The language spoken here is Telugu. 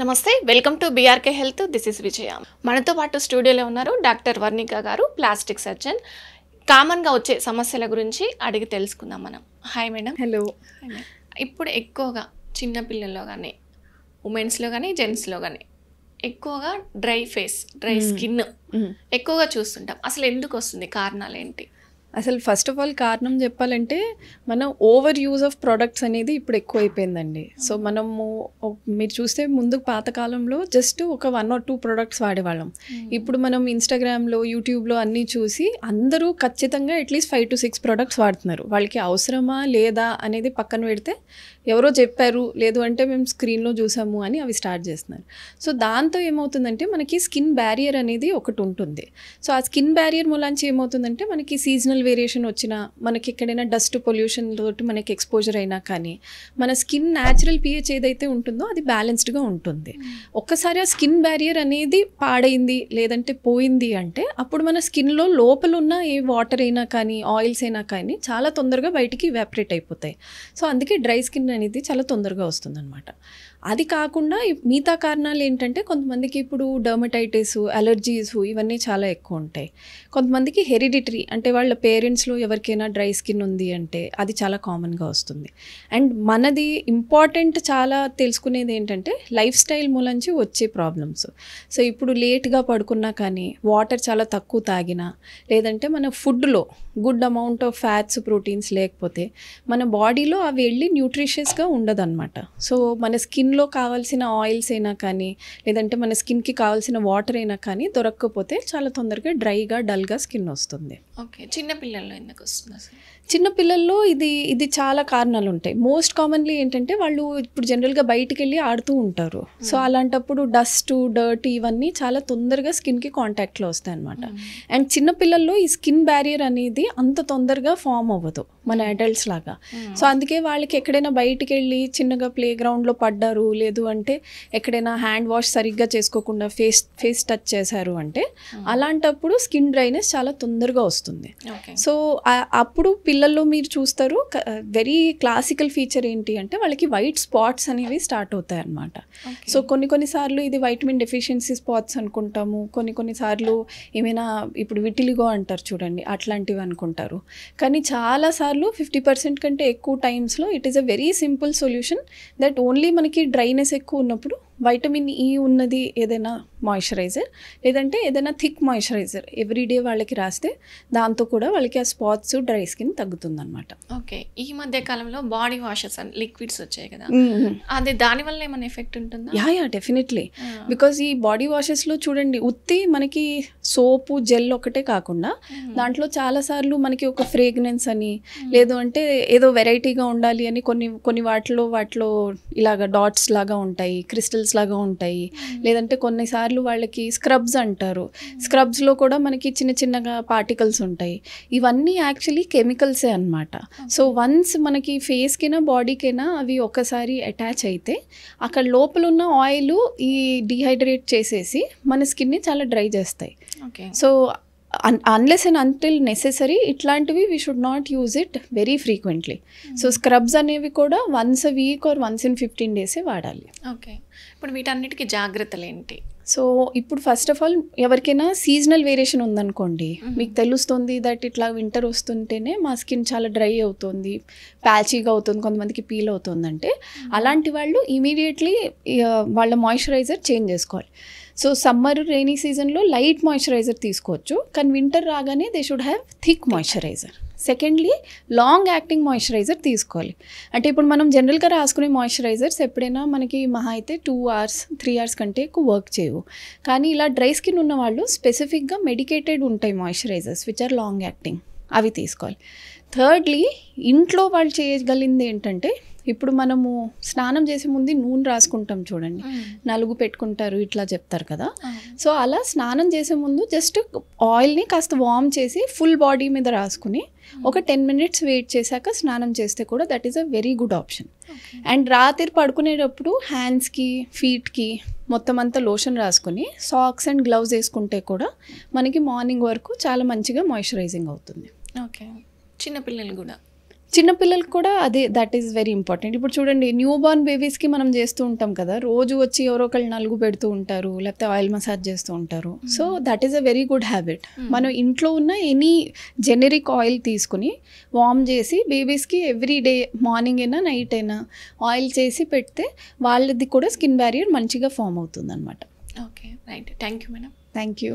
నమస్తే, welcome to BRK health. This is Vijaya. మనతో పాటు స్టూడియోలో ఉన్నారు డాక్టర్ వర్ణిక గారు, ప్లాస్టిక్ సర్జన్. కామన్గా వచ్చే సమస్యల గురించి అడిగి తెలుసుకుందాం మనం. Hi madam. హలో. ఇప్పుడు ఎక్కువగా చిన్నపిల్లల్లో కానీ, ఉమెన్స్లో కానీ, జెంట్స్లో కానీ ఎక్కువగా డ్రై ఫేస్, డ్రై స్కిన్ ఎక్కువగా చూస్తుంటాం. అసలు ఎందుకు వస్తుంది? కారణాలు ఏంటి? అసలు ఫస్ట్ ఆఫ్ ఆల్ కారణం చెప్పాలంటే మనం ఓవర్ యూజ్ ఆఫ్ ప్రోడక్ట్స్ అనేది ఇప్పుడు ఎక్కువ అయిపోయిందండి. సో మనము మీరు చూస్తే ముందు పాతకాలంలో జస్ట్ ఒక 1 or 2 ప్రోడక్ట్స్ వాడేవాళ్ళం. ఇప్పుడు మనం ఇన్స్టాగ్రామ్లో, యూట్యూబ్లో అన్నీ చూసి అందరూ ఖచ్చితంగా అట్లీస్ట్ 5 to 6 ప్రోడక్ట్స్ వాడుతున్నారు. వాళ్ళకి అవసరమా లేదా అనేది పక్కన పెడితే ఎవరో చెప్పారు, లేదు అంటే మేము స్క్రీన్లో చూసాము అని అవి స్టార్ట్ చేస్తున్నారు. సో దాంతో ఏమవుతుందంటే మనకి స్కిన్ బ్యారియర్ అనేది ఒకటి ఉంటుంది. సో ఆ స్కిన్ బ్యారియర్ మూలాంచి ఏమవుతుందంటే మనకి సీజనల్ వేరియేషన్ వచ్చినా, మనకి ఎక్కడైనా డస్ట్ పొల్యూషన్ తోటి మనకి ఎక్స్పోజర్ అయినా కానీ మన స్కిన్ న్యాచురల్ pH ఏదైతే ఉంటుందో అది బ్యాలెన్స్డ్గా ఉంటుంది. ఒక్కసారి ఆ స్కిన్ బ్యారియర్ అనేది పాడైంది లేదంటే పోయింది అంటే అప్పుడు మన స్కిన్లో లోపల ఉన్న ఏ వాటర్ అయినా కానీ, ఆయిల్స్ అయినా కానీ చాలా తొందరగా బయటికి ఎవాపరేట్ అయిపోతాయి. సో అందుకే డ్రై స్కిన్ అనేది చాలా తొందరగా వస్తుందన్నమాట. అది కాకుండా మిగతా కారణాలు ఏంటంటే కొంతమందికి ఇప్పుడు డర్మటైటిస్, అలర్జీస్ ఇవన్నీ చాలా ఎక్కువ ఉంటాయి. కొంతమందికి హెరిడిటరీ అంటే వాళ్ళ పేరెంట్స్లో ఎవరికైనా డ్రై స్కిన్ ఉంది అంటే అది చాలా కామన్గా వస్తుంది. అండ్ మనది ఇంపార్టెంట్ చాలా తెలుసుకునేది ఏంటంటే లైఫ్ స్టైల్ మూలంచి వచ్చే ప్రాబ్లమ్స్. సో ఇప్పుడు లేట్గా పడుకున్నా కానీ, వాటర్ చాలా తక్కువ తాగినా, లేదంటే మన ఫుడ్లో good amount of fats, proteins లేకపోతే మన బాడీలో అవి వెళ్ళి న్యూట్రిషియస్గా ఉండదన్నమాట. సో మన స్కిన్లో కావాల్సిన ఆయిల్స్ అయినా కానీ, లేదంటే మన స్కిన్కి కావాల్సిన వాటర్ అయినా కానీ దొరకకపోతే చాలా తొందరగా డ్రైగా, డల్గా స్కిన్ వస్తుంది. ఓకే, చిన్నపిల్లల్లో ఎందుకు వస్తుంది అసలు? చిన్నపిల్లల్లో ఇది చాలా కారణాలు ఉంటాయి. మోస్ట్ కామన్లీ ఏంటంటే వాళ్ళు ఇప్పుడు జనరల్గా బయటికి వెళ్ళి ఆడుతూ ఉంటారు. సో అలాంటప్పుడు డస్ట్, డర్ట్ ఇవన్నీ చాలా తొందరగా స్కిన్కి కాంటాక్ట్లో వస్తాయి అన్నమాట. అండ్ చిన్నపిల్లల్లో ఈ స్కిన్ బ్యారియర్ అనేది అంత తొందరగా ఫామ్ అవ్వదు మన అడల్ట్స్ లాగా. సో అందుకే వాళ్ళకి ఎక్కడైనా బయటికి వెళ్ళి చిన్నగా ప్లే గ్రౌండ్లో పడ్డారు, లేదు అంటే ఎక్కడైనా హ్యాండ్ వాష్ సరిగ్గా చేసుకోకుండా ఫేస్ టచ్ చేశారు అంటే అలాంటప్పుడు స్కిన్ డ్రైనెస్ చాలా తొందరగా వస్తుంది. సో అప్పుడు పిల్లల్లో మీరు చూస్తారు వెరీ క్లాసికల్ ఫీచర్ ఏంటి అంటే వాళ్ళకి వైట్ స్పాట్స్ అనేవి స్టార్ట్ అవుతాయి అన్నమాట. సో కొన్నిసార్లు ఇది వైటమిన్ డెఫిషియన్సీ స్పాట్స్ అనుకుంటాము, కొన్నిసార్లు ఏమైనా ఇప్పుడు విటిలిగో అంటారు చూడండి, అట్లాంటివి అనుకుంటారు. కానీ చాలాసార్లు 50% కంటే ఎక్కువ టైమ్స్లో it is a very simple solution that only మనకి డ్రైనెస్ ఎక్కువ ఉన్నప్పుడు వైటమిన్ ఈ ఉన్నది ఏదైనా మాయిశ్చరైజర్, లేదంటే ఏదైనా థిక్ మాయిశ్చరైజర్ ఎవ్రీడే వాళ్ళకి రాస్తే దాంతో కూడా వాళ్ళకి ఆ స్పాట్స్, డ్రై స్కిన్ తగ్గుతుందన్నమాట. ఓకే, ఈ మధ్య కాలంలో బాడీ వాషెస్ అండ్ లిక్విడ్స్ వచ్చాయి కదా, అది దానివల్ల ఏమైనా ఎఫెక్ట్ ఉంటుందా? Yeah definitely. బికాజ్ ఈ బాడీ వాషెస్లో చూడండి ఉత్తి మనకి సోపు, జెల్ ఒకటే కాకుండా దాంట్లో చాలాసార్లు మనకి ఒక ఫ్రేగ్రెన్స్ అని, లేదు అంటే ఏదో వెరైటీగా ఉండాలి అని కొన్ని వాటిలో ఇలాగ డాట్స్ లాగా ఉంటాయి, క్రిస్టల్స్ లాగా ఉంటాయి, లేదంటే కొన్నిసార్లు వాళ్ళకి స్క్రబ్స్ అంటారు. స్క్రబ్స్లో కూడా మనకి చిన్నగా పార్టికల్స్ ఉంటాయి. ఇవన్నీ యాక్చువల్లీ కెమికల్సే అన్నమాట. సో వన్స్ మనకి ఫేస్కైనా బాడీకైనా అవి ఒకసారి అటాచ్ అయితే అక్కడ లోపల ఉన్న ఆయిల్ ఈ డీహైడ్రేట్ చేసేసి మన స్కిన్ని చాలా డ్రై చేస్తాయి. So unless and until necessary ఇట్లాంటివి we should not use it very frequently. So scrubs అనేవి కూడా once a week or once in 15 days వాడాలి. ఓకే, ఇప్పుడు వీటన్నిటికీ జాగ్రత్తలు ఏంటి? సో ఇప్పుడు ఫస్ట్ ఆఫ్ ఆల్ ఎవరికైనా సీజనల్ వేరియేషన్ ఉందనుకోండి, మీకు తెలుస్తుంది దట్ ఇట్లా వింటర్ వస్తుంటేనే మా స్కిన్ చాలా డ్రై అవుతుంది, ప్యాచీగా అవుతుంది, కొంతమందికి పీల్ అవుతుందంటే అలాంటి వాళ్ళు ఇమీడియట్లీ వాళ్ళ మాయిశ్చరైజర్ చేంజ్ చేసుకోవాలి. సో సమ్మర్, రైనీ సీజన్లో లైట్ మాయిశ్చరైజర్ తీసుకోవచ్చు, కానీ వింటర్ రాగానే they should have thick moisturiser. Secondly long acting moisturiser తీసుకోవాలి. అంటే ఇప్పుడు మనం జనరల్గా రాసుకునే మాయిశ్చరైజర్స్ ఎప్పుడైనా మనకి మహా అయితే 2 hours 3 hours కంటే ఎక్కువ వర్క్ చేయవు. కానీ ఇలా డ్రై స్కిన్ ఉన్న వాళ్ళు స్పెసిఫిక్గా మెడికేటెడ్ ఉంటాయి moisturisers which are long acting, అవి తీసుకోవాలి. థర్డ్లీ ఇంట్లో వాళ్ళు చేయగలిగింది ఏంటంటే ఇప్పుడు మనము స్నానం చేసే ముందు నూనె రాసుకుంటాం చూడండి, నలుగు పెట్టుకుంటారు ఇట్లా చెప్తారు కదా. సో అలా స్నానం చేసే ముందు జస్ట్ ఆయిల్ని కాస్త వార్మ్ చేసి ఫుల్ బాడీ మీద రాసుకుని ఒక 10 minutes వెయిట్ చేశాక స్నానం చేస్తే కూడా that is a very good option. And రాత్రి పడుకునేటప్పుడు హ్యాండ్స్కి, ఫీట్కి మొత్తం అంతా లోషన్ రాసుకుని సాక్స్ అండ్ గ్లౌజ్ వేసుకుంటే కూడా మనకి మార్నింగ్ వరకు చాలా మంచిగా మాయిశ్చరైజింగ్ అవుతుంది. ఓకే, చిన్నపిల్లలు కూడా చిన్నపిల్లలకు కూడా అదే దట్ ఈస్ వెరీ ఇంపార్టెంట్. ఇప్పుడు చూడండి న్యూ బార్న్ బేబీస్కి మనం చేస్తూ ఉంటాం కదా, రోజు వచ్చి ఎవరో ఒకళ్ళు నలుగు పెడుతూ ఉంటారు, లేకపోతే ఆయిల్ మసాజ్ చేస్తూ ఉంటారు. So that is a very good habit. మనం ఇంట్లో ఉన్న ఎనీ జెనరిక్ ఆయిల్ తీసుకుని వార్మ్ చేసి బేబీస్కి ఎవ్రీ డే మార్నింగ్ అయినా నైట్ అయినా ఆయిల్ చేసి పెడితే వాళ్ళది కూడా స్కిన్ బ్యారియర్ మంచిగా ఫామ్ అవుతుంది అనమాట. Okay, right. Thank you madam. Thank you.